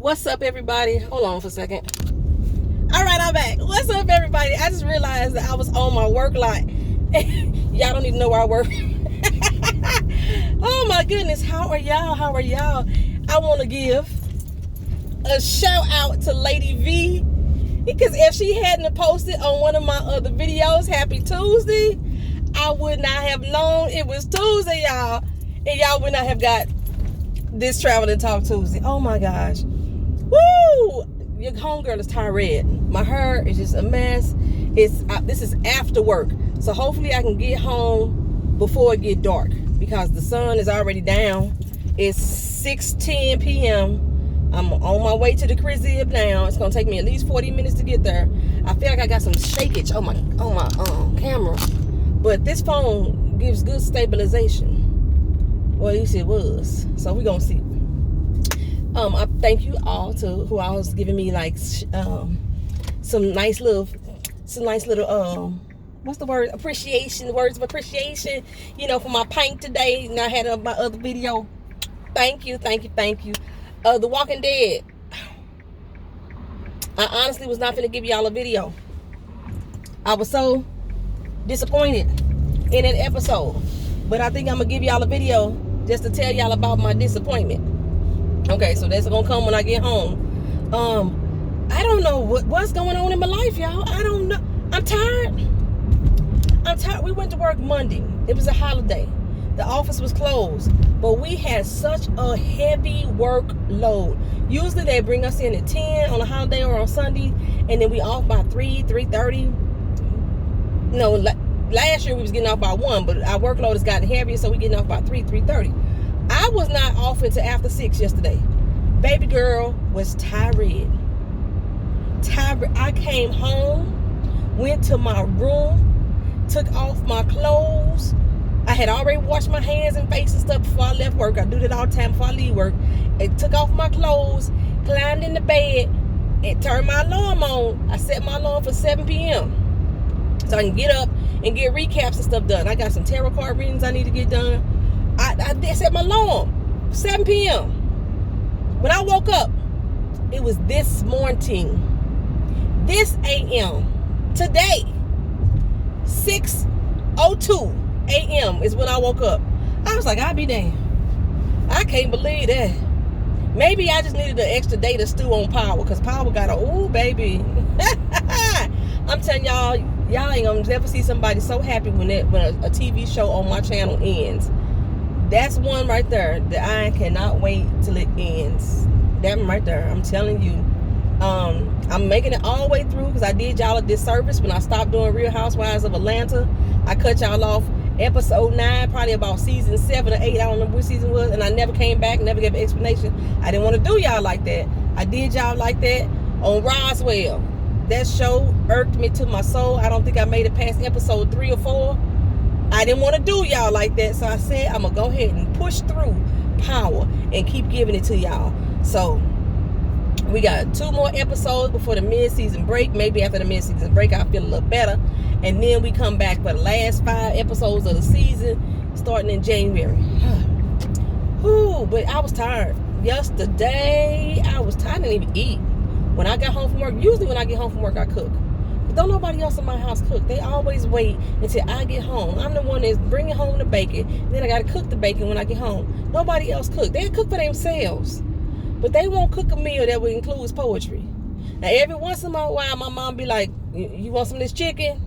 What's up, everybody? Hold on for a second. All right, I'm back. What's up, everybody? I just realized that I was on my work lot. Y'all don't even know where I work. Oh my goodness, how are y'all? I want to give a shout out to Lady V, because if she hadn't posted on one of my other videos, Happy Tuesday, I would not have known it was Tuesday, y'all, and y'all would not have got this Travel and Talk Tuesday. Oh my gosh. Woo! Your homegirl is tired. My hair is just a mess. This is after work, so hopefully I can get home before it get dark, because the sun is already down. It's 6:10 p.m. I'm on my way to the crib now. It's gonna take me at least 40 minutes to get there. I feel like I got some shakage on my camera, but this phone gives good stabilization. Well, at least it was. So we're gonna see. I thank you all to who I was giving me like some nice little what's the word? Words of appreciation, for my paint today. And I had my other video. Thank you. The Walking Dead. I honestly was not gonna give y'all a video. I was so disappointed in that episode, but I think I'm gonna give y'all a video just to tell y'all about my disappointment. Okay, so that's gonna come when I get home. I don't know what's going on in my life, y'all. I don't know. I'm tired. We went to work Monday. It was a holiday. The office was closed, but we had such a heavy workload. Usually they bring us in at 10 on a holiday or on Sunday, and then we off by 3:30. No, last year we was getting off by 1, but our workload has gotten heavier, so we getting off by 3:30. I was not off until after 6 yesterday. Baby girl was tired. I came home, went to my room, took off my clothes. I had already washed my hands and face and stuff before I left work. I do that all the time before I leave work. I took off my clothes, climbed in the bed, and turned my alarm on. I set my alarm for 7 p.m. so I can get up and get recaps and stuff done. I got some tarot card readings I need to get done. I set my alarm 7 p.m. When I woke up, it was this morning, this a.m. today, 6:02 a.m. is when I woke up. I was like, I'll be damned. I can't believe that. Maybe I just needed an extra day to stew on Power, because Power got baby. I'm telling y'all ain't gonna never see somebody so happy when a TV show on my channel ends. That's one right there that I cannot wait till it ends. That one right there, I'm telling you. I'm making it all the way through, because I did y'all a disservice when I stopped doing Real Housewives of Atlanta. I cut y'all off episode 9, probably about season 7 or 8. I don't remember which season it was, and I never came back, never gave an explanation. I didn't want to do y'all like that. I did y'all like that on Roswell. That show irked me to my soul. I don't think I made it past episode 3 or 4. I didn't want to do y'all like that, so I said I'm gonna go ahead and push through Power and keep giving it to y'all. So we got 2 more episodes before the mid-season break. Maybe after the mid-season break I'll feel a little better, and then we come back for the last 5 episodes of the season starting in January. Whew, but I was tired yesterday. I didn't even eat when I got home from work. Usually when I get home from work I cook. Don't nobody else in my house cook. They always wait until I get home. I'm the one that's bringing home the bacon. Then I got to cook the bacon when I get home. Nobody else cook. They cook for themselves. But they won't cook a meal that would include poetry. Now, every once in a while, my mom be like, you want some of this chicken?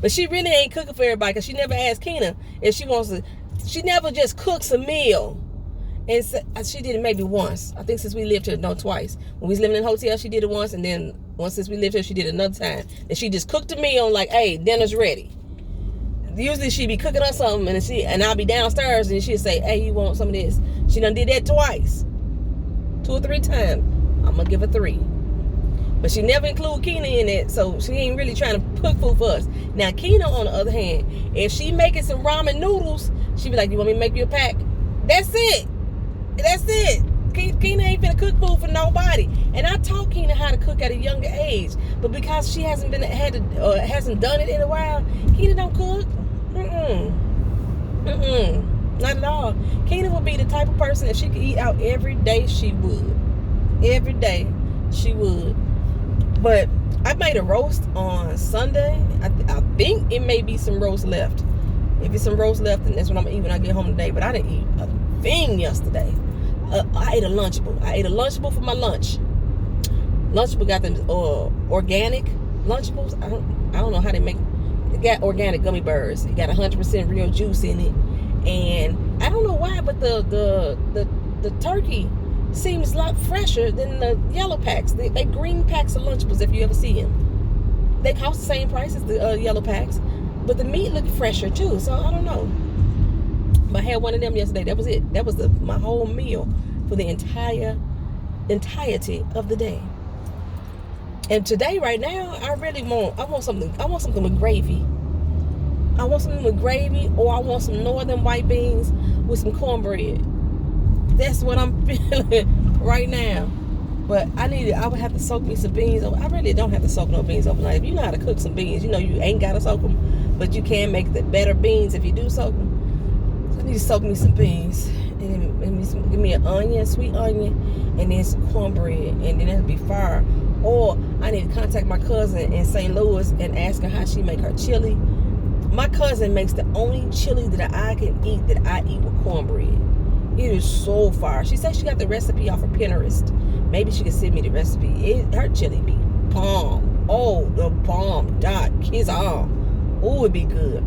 But she really ain't cooking for everybody, because she never asked Keena if she wants to. She never just cooks a meal. And so, she did it maybe once. I think since we lived here, no, twice. When we was living in a hotel, she did it once, and then once since we lived here, she did it another time. And she just cooked a meal like, hey, dinner's ready. Usually she be cooking us something, and I'll be downstairs, and she'll say, hey, you want some of this? She done did that twice. 2 or 3 times. I'm gonna give her 3. But she never include Keena in it, so she ain't really trying to cook food for us. Now, Keena, on the other hand, if she making some ramen noodles, she be like, you want me to make you a pack? That's it. Keena ain't finna cook food for nobody. And I taught Keena how to cook at a younger age, but because she hasn't done it in a while, Keena don't cook. Not at all. Keena would be the type of person, if she could eat out every day, she would. Every day she would. But I made a roast on Sunday. I think it may be some roast left. If it's some roast left, then that's what I'm gonna eat when I get home today. But I didn't eat a thing yesterday. I ate a Lunchable. I ate a Lunchable for my lunch. Lunchable got them organic Lunchables. I don't know how they make. It got organic gummy bears. It got 100% real juice in it, and I don't know why, but the turkey seems a lot fresher than the yellow packs. They green packs of Lunchables, if you ever see them. They cost the same price as the yellow packs, but the meat looked fresher too. So I don't know. But I had one of them yesterday. That was it. That was my whole meal for the entirety of the day. And today, right now, I want something with gravy. I want something with gravy, or I want some northern white beans with some cornbread. That's what I'm feeling right now. But I would have to soak me some beans. I really don't have to soak no beans overnight. If you know how to cook some beans, you know you ain't got to soak them, but you can make the better beans if you do soak them. So I need to soak me some beans. And then give me an onion, sweet onion, and then some cornbread, and then it'll be fire. Or I need to contact my cousin in St. Louis and ask her how she make her chili. My cousin makes the only chili that I can eat that I eat with cornbread. It is so fire. She said she got the recipe off of Pinterest. Maybe she can send me the recipe. Her chili be bomb. Oh, the bomb. Kiss on. Oh, it'd be good.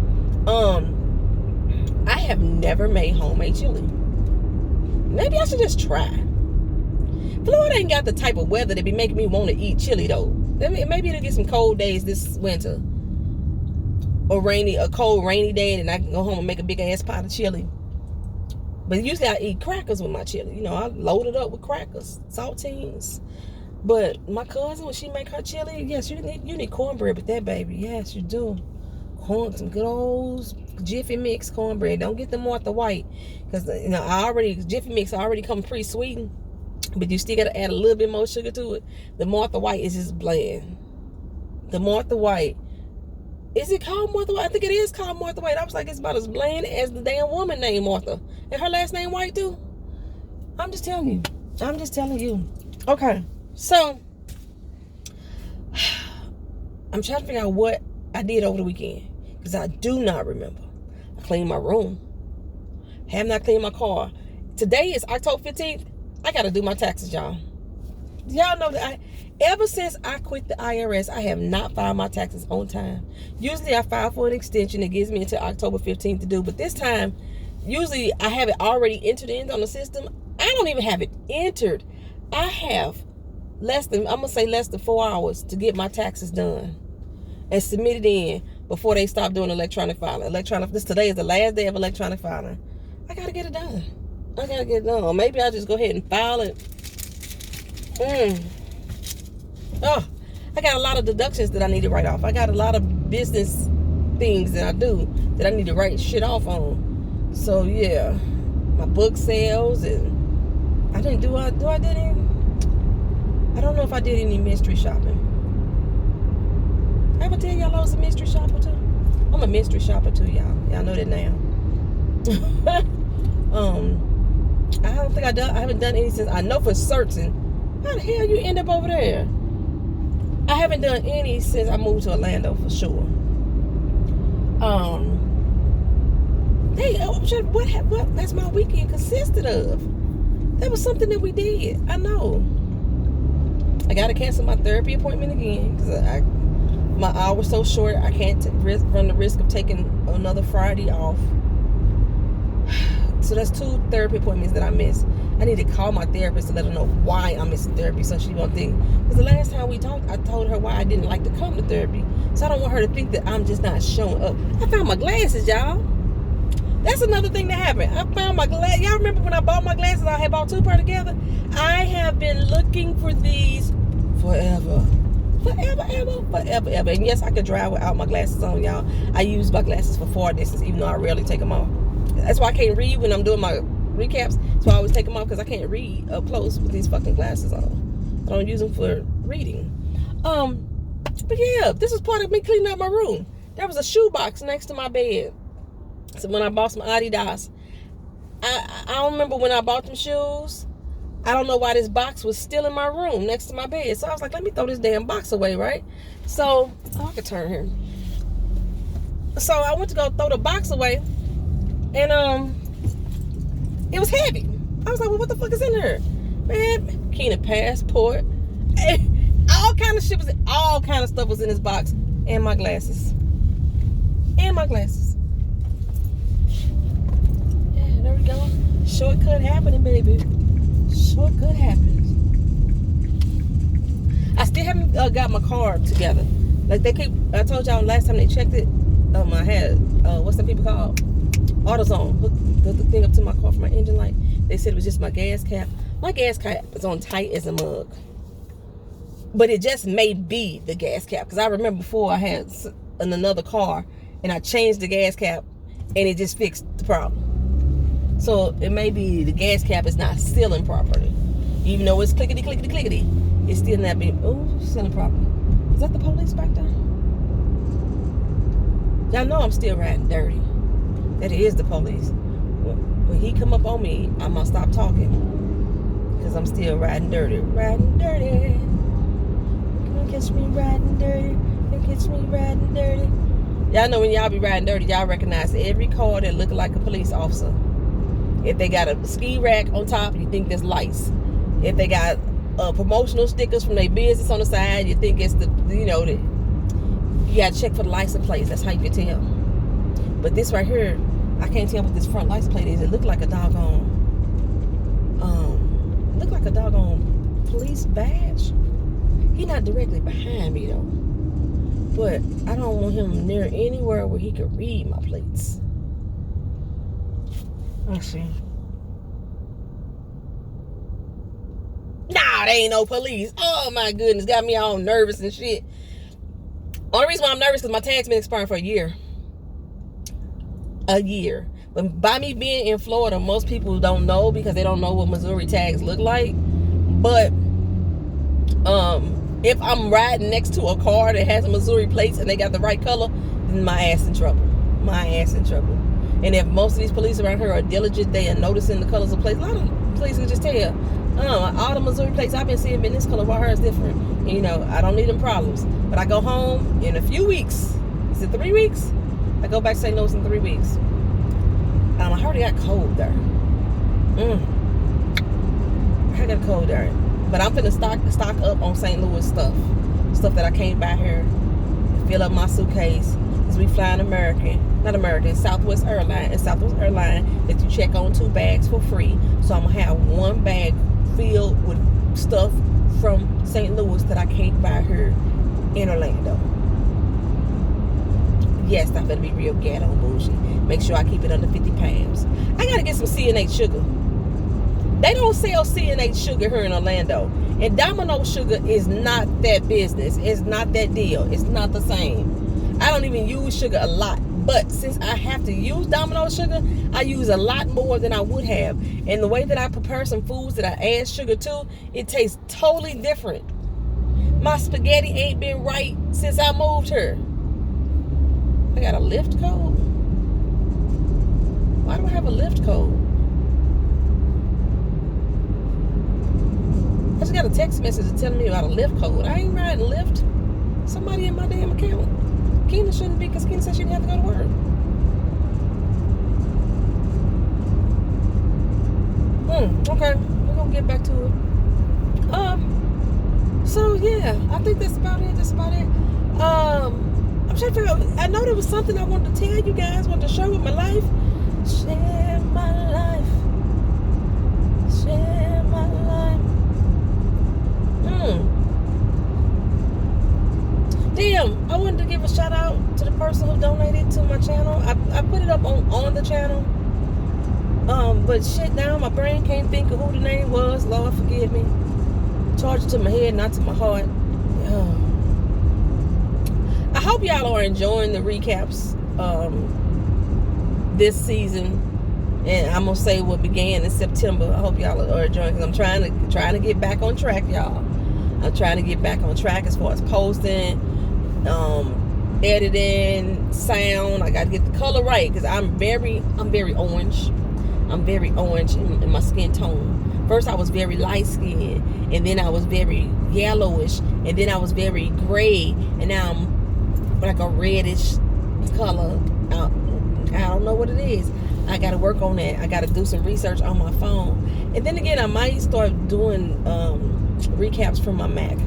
I have never made homemade chili. Maybe I should just try. Florida ain't got the type of weather that be making me want to eat chili though. Maybe it'll get some cold days this winter, or a cold rainy day, and I can go home and make a big ass pot of chili. But usually I eat crackers with my chili. You know, I load it up with crackers, saltines. But my cousin, when she make her chili, yes, you need cornbread with that, baby. Yes, you do. Some good old Jiffy Mix cornbread. Don't get the Martha White, because Jiffy Mix already come pre-sweetened. But you still got to add a little bit more sugar to it. The Martha White is just bland. The Martha White. Is it called Martha White? I think it is called Martha White. I was like, it's about as bland as the damn woman named Martha. And her last name White too. I'm just telling you. Okay. So, I'm trying to figure out what I did over the weekend, because I do not remember. I cleaned my room. Have not cleaned my car. Today is October 15th. I got to do my taxes, y'all. Y'all know that ever since I quit the IRS, I have not filed my taxes on time. Usually I file for an extension. It gives me until October 15th to do. But this time, usually I have it already entered in on the system. I don't even have it entered. I have less than 4 hours to get my taxes done and submit it in before they stop doing electronic filing. Today is the last day of electronic filing. I got to get it done. Or maybe I'll just go ahead and file it. I got a lot of deductions that I need to write off. I got a lot of business things that I do that I need to write shit off on. So yeah, my book sales, and I didn't I don't know if I did any mystery shopping. I ever tell y'all I was a mystery shopper too? I'm a mystery shopper too, y'all. Y'all know that now. I don't think I haven't done any since. I know for certain. How the hell you end up over there? I haven't done any since I moved to Orlando for sure. What that's my weekend consisted of. That was something that we did. I know. I gotta cancel my therapy appointment again because my hour's so short. I can't run the risk of taking another Friday off. So that's 2 therapy appointments that I missed. I need to call my therapist to let her know why I'm missing therapy, so she won't think. Because the last time we talked, I told her why I didn't like to come to therapy. So I don't want her to think that I'm just not showing up. I found my glasses, y'all. That's another thing that happened. I found my glasses. Y'all remember when I bought my glasses? I had bought 2 pair together. I have been looking for these forever. And yes, I could drive without my glasses on, y'all. I use my glasses for far distance, even though I rarely take them off. That's why I can't read when I'm doing my recaps. So I always take them off because I can't read up close with these fucking glasses on. I don't use them for reading. But yeah, this was part of me cleaning out my room. There was a shoebox next to my bed. So when I bought some Adidas, I don't remember when I bought them shoes, I don't know why this box was still in my room next to my bed. So I was like, let me throw this damn box away, right? So, I could turn here. So I went to go throw the box away, and it was heavy. I was like, well, what the fuck is in here? Man, Keenan passport. All kind of shit all kind of stuff was in this box. And my glasses. Yeah, there we go. Shortcut happening, baby. Shortcut happening. I still haven't got my car together. Like I told y'all last time they checked it, I had, what's them people called? AutoZone. Hooked the thing up to my car for my engine light. They said it was just my gas cap. My gas cap is on tight as a mug. But it just may be the gas cap. Because I remember before I had in another car and I changed the gas cap and it just fixed the problem. So it may be the gas cap is not sealing properly. Even though it's clickety, clickety, clickety. It's still not being, sealing properly. Is that the police back there? Y'all know I'm still riding dirty. That is the police. When he come up on me, I'm going to stop talking. Because I'm still riding dirty. Riding dirty. Don't catch me riding dirty. Don't catch me riding dirty. Y'all know when y'all be riding dirty, y'all recognize every car that look like a police officer. If they got a ski rack on top, you think there's lights. If they got promotional stickers from their business on the side, you think it's you got to check for the license plates. That's how you can tell. But this right here, I can't tell what this front license plate is. It looked like a doggone, police badge. He not directly behind me though. But I don't want him near anywhere where he could read my plates. Let's see. Nah, they ain't no police. Oh my goodness, got me all nervous and shit. Only reason why I'm nervous is my tag's been expiring for a year. But by me being in Florida, most people don't know because they don't know what Missouri tags look like. But if I'm riding next to a car that has Missouri plates and they got the right color, then my ass in trouble. And if most of these police around here are diligent, they are noticing the colors of plates. A lot of police can just tell all the Missouri plates I've been seeing been this color, while hers different. And, I don't need them problems. But I go home in a few weeks. Is it 3 weeks? I go back to St. Louis in 3 weeks. I heard it got cold there. I heard it got cold there. But I'm finna stock up on St. Louis stuff that I came by here, fill up my suitcase, because we flying Southwest Airlines. And Southwest Airlines that you check on 2 bags for free. So I'm gonna have 1 bag filled with stuff from St. Louis that I came by here in Orlando. Yes, I'm gonna be real ghetto and bullshit. Make sure I keep it under 50 pounds. I gotta get some CNH sugar. They don't sell CNH sugar here in Orlando. And Domino sugar is not that business. It's not that deal. It's not the same. I don't even use sugar a lot. But since I have to use Domino sugar, I use a lot more than I would have. And the way that I prepare some foods that I add sugar to, it tastes totally different. My spaghetti ain't been right since I moved here. I got a lift code? Why do I have a lift code? I just got a text message telling me about a lift code. I ain't riding Lyft. Somebody in my damn account. Keena shouldn't be, because Keena said she didn't have to go to work. Okay. We're going to get back to it. So, yeah. I think that's about it. I'm trying to figure out, I know there was something I wanted to tell you guys, wanted to share with my life. Share my life. Share my life. Damn, I wanted to give a shout out to the person who donated to my channel. I put it up on the channel. But shit, now my brain can't think of who the name was. Lord, forgive me. Charge it to my head, not to my heart. I hope y'all are enjoying the recaps this season. And I'm gonna say what began in September. I hope y'all are enjoying, because I'm trying to get back on track, y'all. I'm trying to get back on track as far as posting, editing, sound. I gotta get the color right, because I'm very orange. I'm very orange in my skin tone. First I was very light skinned, and then I was very yellowish, and then I was very gray, and now I'm like a reddish color. I don't know what it is. I got to work on that. I got to do some research on my phone, and then again I might start doing recaps from my Mac.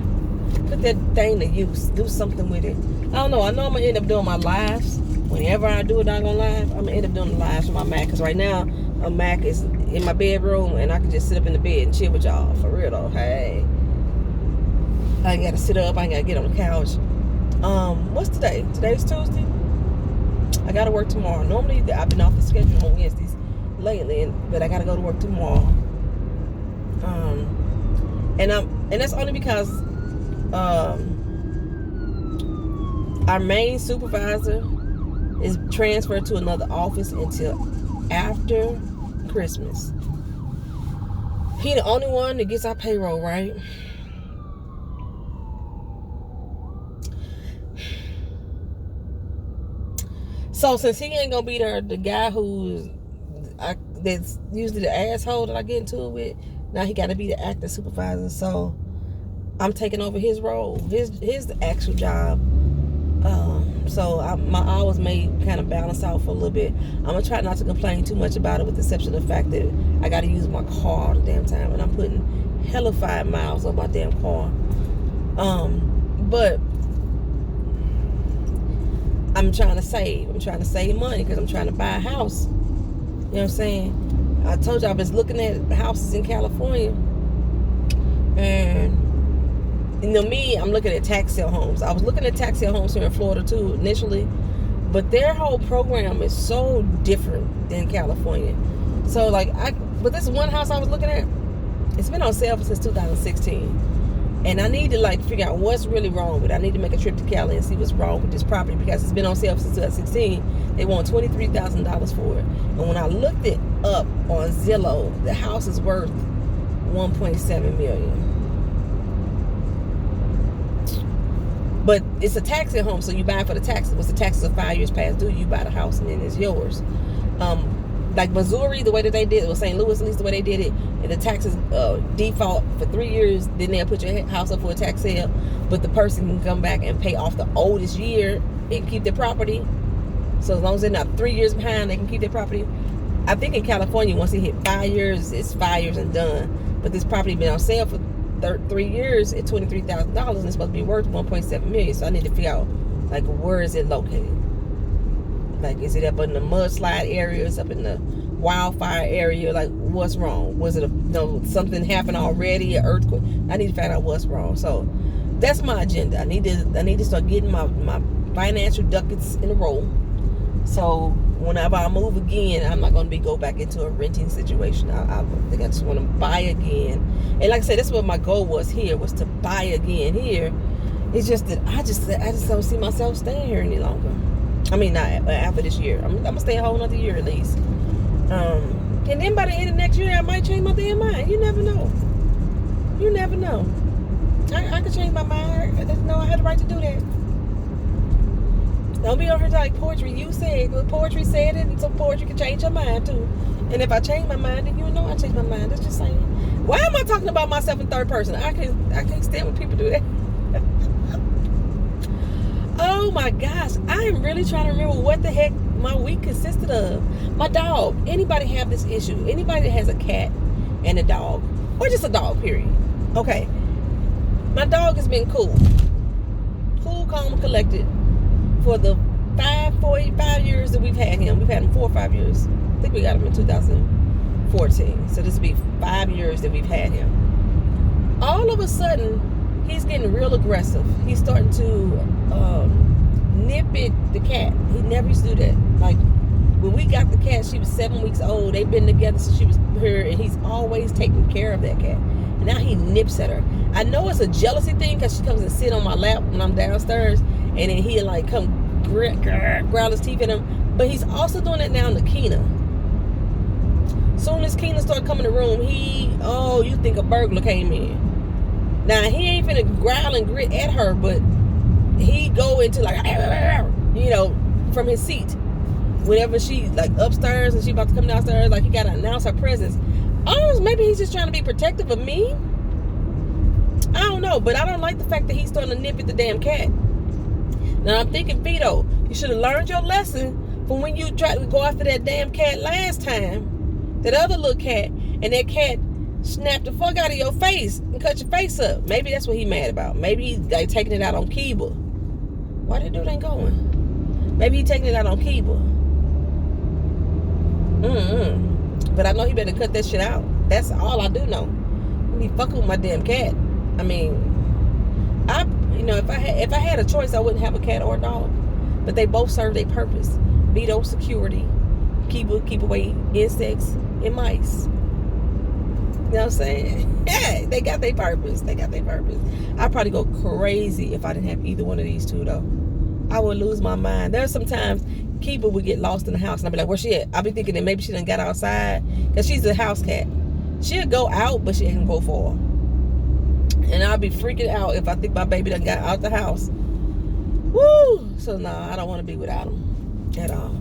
Put that thing to use. Do something with it. I don't know. I know I'm gonna end up doing my lives. Whenever I do a doggone live, I'm gonna end up doing the lives from my Mac. Cause right now, a Mac is in my bedroom, and I can just sit up in the bed and chill with y'all. For real though. Hey, I ain't gotta sit up. I ain't gotta get on the couch. What's today? Today's Tuesday. I gotta work tomorrow. Normally, I've been off the schedule on Wednesdays lately, but I gotta go to work tomorrow. And that's only because our main supervisor is transferred to another office until after Christmas. He the only one that gets our payroll, right? So since he ain't gonna be there, the guy that's usually the asshole that I get into it with, now he got to be the acting supervisor. So I'm taking over his role, his actual job. So my hours may kind of balance out for a little bit. I'm gonna try not to complain too much about it, with the exception of the fact that I got to use my car all the damn time, and I'm putting hellified miles on my damn car. But I'm trying to save. I'm trying to save money because I'm trying to buy a house. You know what I'm saying? I told you I was looking at houses in California, and you know me, I'm looking at tax sale homes. I was looking at tax sale homes here in Florida too initially, but their whole program is so different than California. So but this one house I was looking at, it's been on sale since 2016, and I need to figure out what's really wrong with it. I need to make a trip to Cali and see what's wrong with this property, because it's been on sale since 2016. They want $23,000 for it, and when I looked it up on Zillow, the house is worth $1.7 million. But it's a tax at home, so you buy it for the taxes. Once the taxes are 5 years past due, you buy the house and then it's yours. Like Missouri, the way that they did it, or St. Louis, at least the way they did it, and the taxes default for 3 years, then they'll put your house up for a tax sale, but the person can come back and pay off the oldest year and keep their property. So as long as they're not 3 years behind, they can keep their property. I think in California, once it hit 5 years, it's 5 years and done. But this property been on sale for 3 years at $23,000, and it's supposed to be worth $1.7 million. So I need to figure out where is it located. Is it up in the mudslide areas, up in the wildfire area? What's wrong? Was it something happened already, an earthquake? I need to find out what's wrong. So that's my agenda. I need to start getting my financial ducats in a row. So whenever I move again, I'm not going to go back into a renting situation. I think I just want to buy again. And like I said, that's what my goal was here, was to buy again here. It's just that I just don't see myself staying here any longer. I mean, not after this year. I'm going to stay a whole another year at least. And then by the end of next year, I might change my damn mind. You never know. You never know. I could change my mind. I didn't know I had the right to do that. Don't be on here like poetry. You said, well, poetry said it, and so poetry can change your mind too. And if I change my mind, then you know I changed my mind. That's just saying. Why am I talking about myself in third person? I can't stand when people do that. Oh my gosh, I am really trying to remember what the heck my week consisted of. My dog. Anybody have this issue? Anybody that has a cat and a dog, or just a dog, period. Okay. My dog has been cool, calm, and collected for the 5 years that we've had him. We've had him 4 or 5 years. I think we got him in 2014. So this will be 5 years that we've had him. All of a sudden, he's getting real aggressive. He's starting to nip at the cat. He never used to do that. When we got the cat, she was 7 weeks old. They've been together since she was here, and he's always taking care of that cat. And now he nips at her. I know it's a jealousy thing because she comes and sit on my lap when I'm downstairs, and then he'll come growl his teeth at him. But he's also doing that now to Keena. Soon as Keena started coming in the room, you think a burglar came in. Now he ain't finna growl and grit at her, but he go into from his seat. Whenever she upstairs and she about to come downstairs, he gotta announce her presence. Oh, maybe he's just trying to be protective of me. I don't know, but I don't like the fact that he's starting to nip at the damn cat. Now I'm thinking, Vito, you should have learned your lesson from when you tried to go after that damn cat last time. That other little cat, and that cat snapped the fuck out of your face and cut your face up. Maybe that's what he mad about. Maybe he's like taking it out on Kiba. Why that dude ain't going? Maybe he taking it out on Kiba. But I know he better cut that shit out. That's all I do know. He fucking with my damn cat. I mean, if I had a choice, I wouldn't have a cat or a dog. But they both serve their purpose. Veto security, keep away insects and mice. You know what I'm saying? Yeah, they got their purpose. I'd probably go crazy if I didn't have either one of these two, though. I would lose my mind. There's sometimes Kiba would get lost in the house, and I'd be like, where she at? I'll be thinking that maybe she done got outside, because she's a house cat. She'll go out, but she ain't go far. And I'll be freaking out if I think my baby done got out the house. Woo! So, I don't want to be without him at all.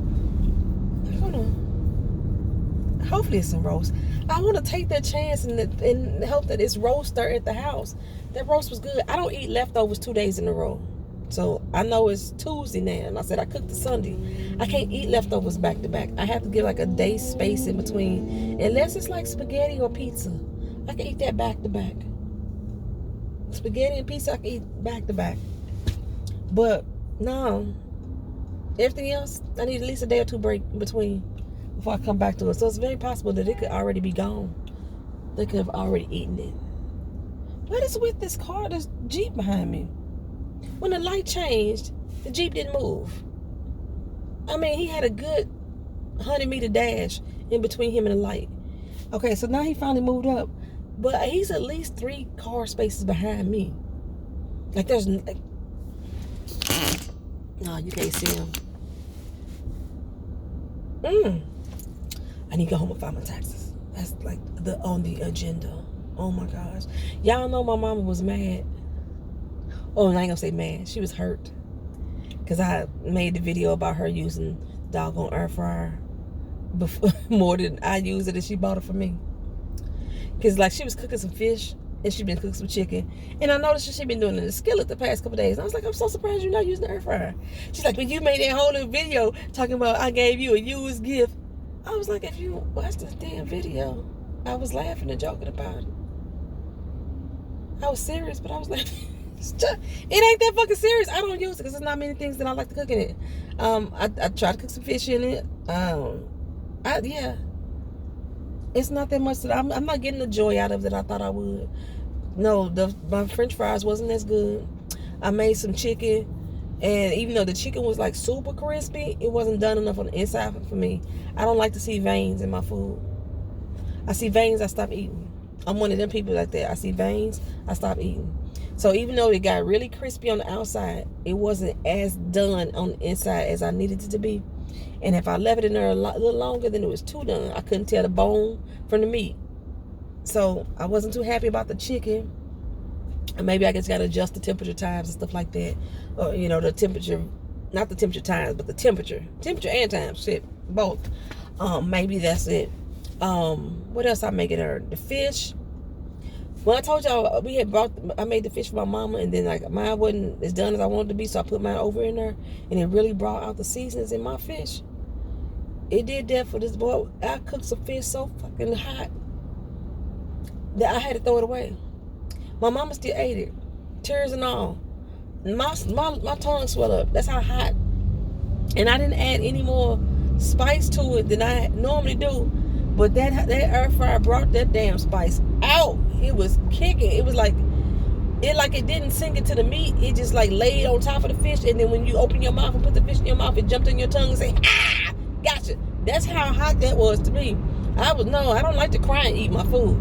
I don't know. Hopefully it's some roast. I want to take that chance and hope that it's roaster at the house. That roast was good. I don't eat leftovers 2 days in a row. So I know it's Tuesday now, and I said I cooked the Sunday. I can't eat leftovers back to back. I have to give like a day space in between, unless it's like spaghetti or pizza. I can eat that back to back. Spaghetti and pizza I can eat back to back. But no, everything else I need at least a day or two break in between before I come back to it. So it's very possible that it could already be gone. They could have already eaten it. What is with this car, this Jeep behind me? When the light changed, the Jeep didn't move. I mean, he had a good 100-meter dash in between him and the light. Okay, so now he finally moved up. But he's at least 3 car spaces behind me. Like, there's... No, you can't see him. I need to go home and file my taxes. That's like on the agenda. Oh my gosh. Y'all know my mama was mad. Oh, and I ain't gonna say mad. She was hurt. Because I made the video about her using doggone air fryer before, more than I use it, and she bought it for me. Because like she was cooking some fish and she'd been cooking some chicken. And I noticed she'd been doing it in the skillet the past couple days. And I was like, I'm so surprised you're not using the air fryer. She's like, but you made that whole little video talking about I gave you a used gift. I was like, if you watch this damn video, I was laughing and joking about it. I was serious, but I was like, it ain't that fucking serious. I don't use it because there's not many things that I like to cook in it. I try to cook some fish in it. Yeah. It's not that much that I'm not getting the joy out of it that I thought I would. No, my French fries wasn't as good. I made some chicken, and even though the chicken was like super crispy, it wasn't done enough on the inside for me. I don't like to see veins in my food. I see veins, I stop eating. I'm one of them people like that. I see veins, I stop eating. So even though it got really crispy on the outside, it wasn't as done on the inside as I needed it to be. And if I left it in there a little longer, then it was too done. I couldn't tell the bone from the meat. So I wasn't too happy about the chicken. And maybe I just got to adjust the temperature times and stuff like that. Or, the temperature, not the temperature times, but the temperature. Temperature and times, shit, both. Maybe that's it. What else I make it her? The fish. When I told y'all I made the fish for my mama, and then like mine wasn't as done as I wanted to be, so I put mine over in there, and it really brought out the seasonings in my fish. It did that for this boy. I cooked some fish so fucking hot that I had to throw it away. My mama still ate it, tears and all. My tongue swelled up. That's how hot. And I didn't add any more spice to it than I normally do. But that air fryer brought that damn spice out. It was kicking. It was like it didn't sink into the meat. It just like laid on top of the fish. And then when you open your mouth and put the fish in your mouth, it jumped in your tongue and say, ah, gotcha. That's how hot that was to me. I don't like to cry and eat my food.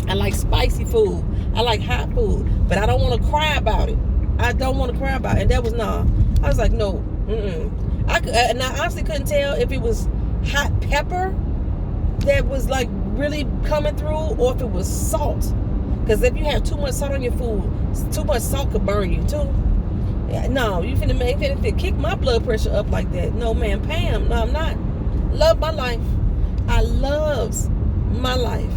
I like spicy food. I like hot food. But I don't want to cry about it. I don't want to cry about it. And that was I was like, no. And I honestly couldn't tell if it was hot pepper that was like really coming through, or if it was salt. Because if you have too much salt on your food, too much salt could burn you too. No, you finna kick my blood pressure up like that. No, man, Pam. No, I'm not. Love my life. I loves my life.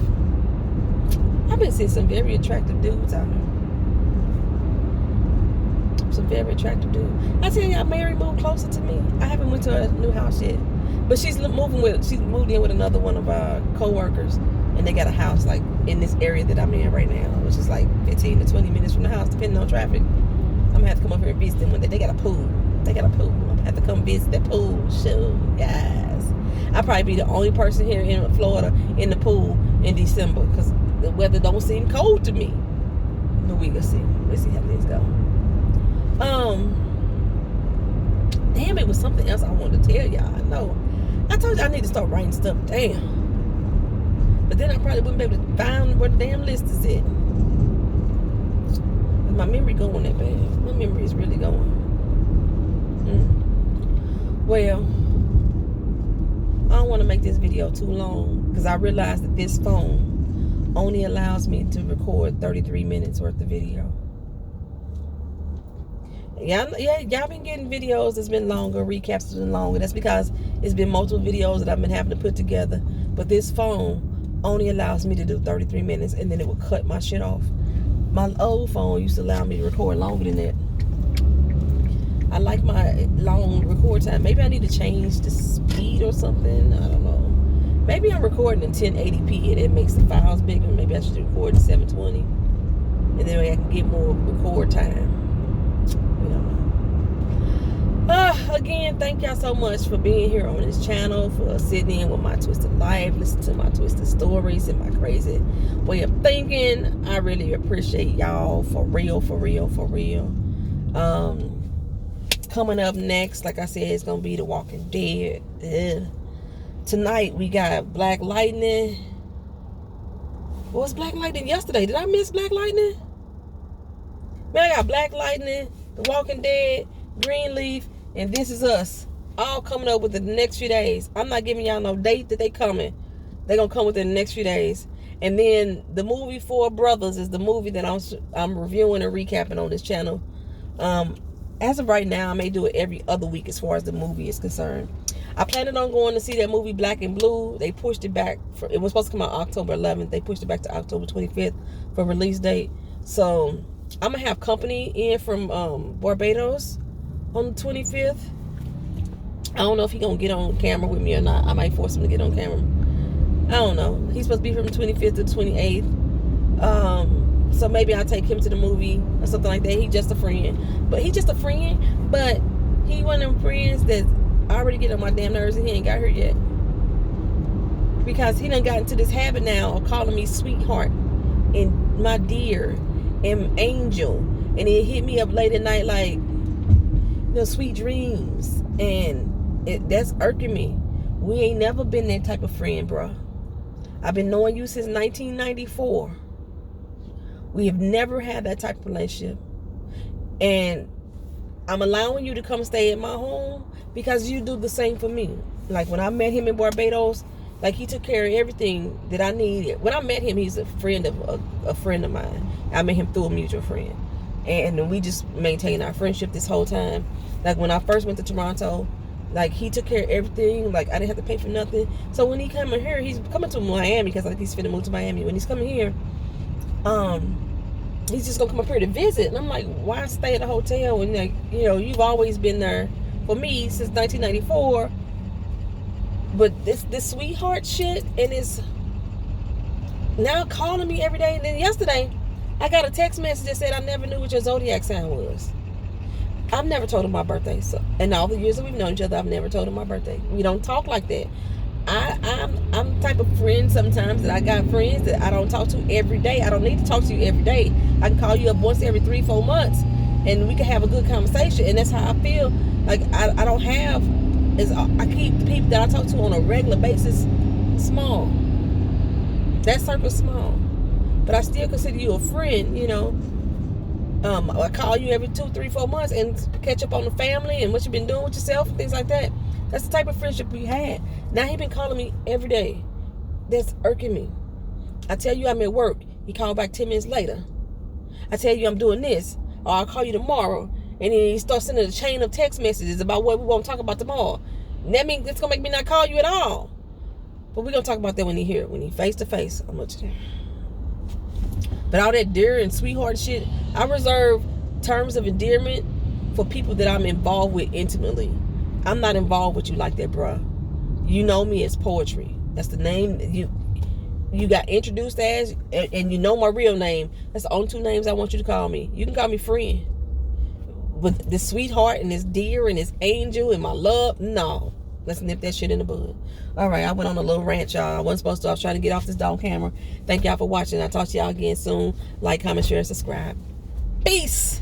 I've been seeing some very attractive dudes out here. Some very attractive dudes. I tell y'all, Mary moved closer to me. I haven't went to her new house yet, but she's moved in with another one of our co-workers, and they got a house like in this area that I'm in right now, which is like 15 to 20 minutes from the house, depending on traffic. I'm gonna have to come over here and visit them one day. They got a pool. I'm gonna have to come visit that pool. Shoot, guys. I'll probably be the only person here in Florida in the pool in December because the weather don't seem cold to me. But we'll see. We'll see how things go. Damn, it was something else I wanted to tell y'all. I know. I told you I need to start writing stuff down. But then I probably wouldn't be able to find where the damn list is at. My memory going that bad. My memory is really going. Well, I don't want to make this video too long because I realized that this phone only allows me to record 33 minutes worth of video. Y'all been getting videos that's been longer, recaps that's been longer. That's because it's been multiple videos that I've been having to put together. But this phone only allows me to do 33 minutes, and then it will cut my shit off. My old phone used to allow me to record longer than that. I like my long record time. Maybe I need to change the speed or something. I don't know. Maybe I'm recording in 1080p and it makes the files bigger. Maybe I should record in 720. And then I can get more record time. Again, thank y'all so much for being here on this channel, for sitting in with my twisted life, listening to my twisted stories and my crazy way of thinking. I really appreciate y'all, for real. Coming up next, like I said, it's gonna be The Walking Dead. Tonight we got Black Lightning. What was Black Lightning yesterday? Did I miss Black Lightning? Man, I got Black Lightning, The Walking Dead, Greenleaf, and This Is Us, all coming up within the next few days. I'm not giving y'all no date that they coming. They gonna come within the next few days. And then the movie Four Brothers is the movie that I'm reviewing and recapping on this channel. As of right now, I may do it every other week as far as the movie is concerned. I planned on going to see that movie Black and Blue. They pushed it back. It was supposed to come out October 11th. They pushed it back to October 25th for release date. So I'm going to have company in from Barbados on the 25th. I don't know if he's going to get on camera with me or not. I might force him to get on camera. I don't know. He's supposed to be from the 25th to the 28th. So maybe I'll take him to the movie or something like that. He's just a friend. But he one of them friends that I already get on my damn nerves and he ain't got here yet. Because he done got into this habit now of calling me sweetheart and my dear and angel. And he hit me up late at night like, sweet dreams. And that's irking me. We ain't never been that type of friend, bro. I've been knowing you since 1994. We have never had that type of relationship. And I'm allowing you to come stay at my home because you do the same for me. Like when I met him in Barbados, like he took care of everything that I needed. When I met him, he's a friend of mine. I met him through a mutual friend. And we just maintained our friendship this whole time. Like when I first went to Toronto, like he took care of everything. Like I didn't have to pay for nothing. So when he coming here, he's coming to Miami because I think he's finna move to Miami. When he's coming here, he's just gonna come up here to visit. And I'm like, why stay at a hotel when, like, you've always been there for me since 1994. But this sweetheart shit, and it's now calling me every day. And then yesterday I got a text message that said I never knew what your zodiac sign was. I've never told him my birthday. So in all the years that we've known each other, I've never told him my birthday. We don't talk like that. I'm the type of friend sometimes that I got friends that I don't talk to every day. I don't need to talk to you every day. I can call you up once every 3-4 months and we can have a good conversation. And that's how I feel. Like I don't have, I keep the people that I talk to on a regular basis small. That circle's small. But I still consider you a friend, I call you every 2, 3, 4 months and catch up on the family and what you've been doing with yourself and things like that. That's the type of friendship we had. Now he been calling me every day. That's irking me. I tell you I'm at work. He called back 10 minutes later. I tell you I'm doing this. Or I'll call you tomorrow. And then he starts sending a chain of text messages about what we want to talk about tomorrow. And that means it's going to make me not call you at all. But we're gonna talk about that when he here, when he face to face. I'm much. But all that dear and sweetheart shit, I reserve terms of endearment for people that I'm involved with intimately. I'm not involved with you like that, bruh. You know me as Poetry. That's the name you got introduced as, and you know my real name. That's the only two names I want you to call me. You can call me friend. But this sweetheart and this dear and this angel and my love, no. Let's nip that shit in the bud. All right, I went on a little rant, y'all. I wasn't supposed to. I was trying to get off this dog camera. Thank y'all for watching. I'll talk to y'all again soon. Like, comment, share, and subscribe. Peace.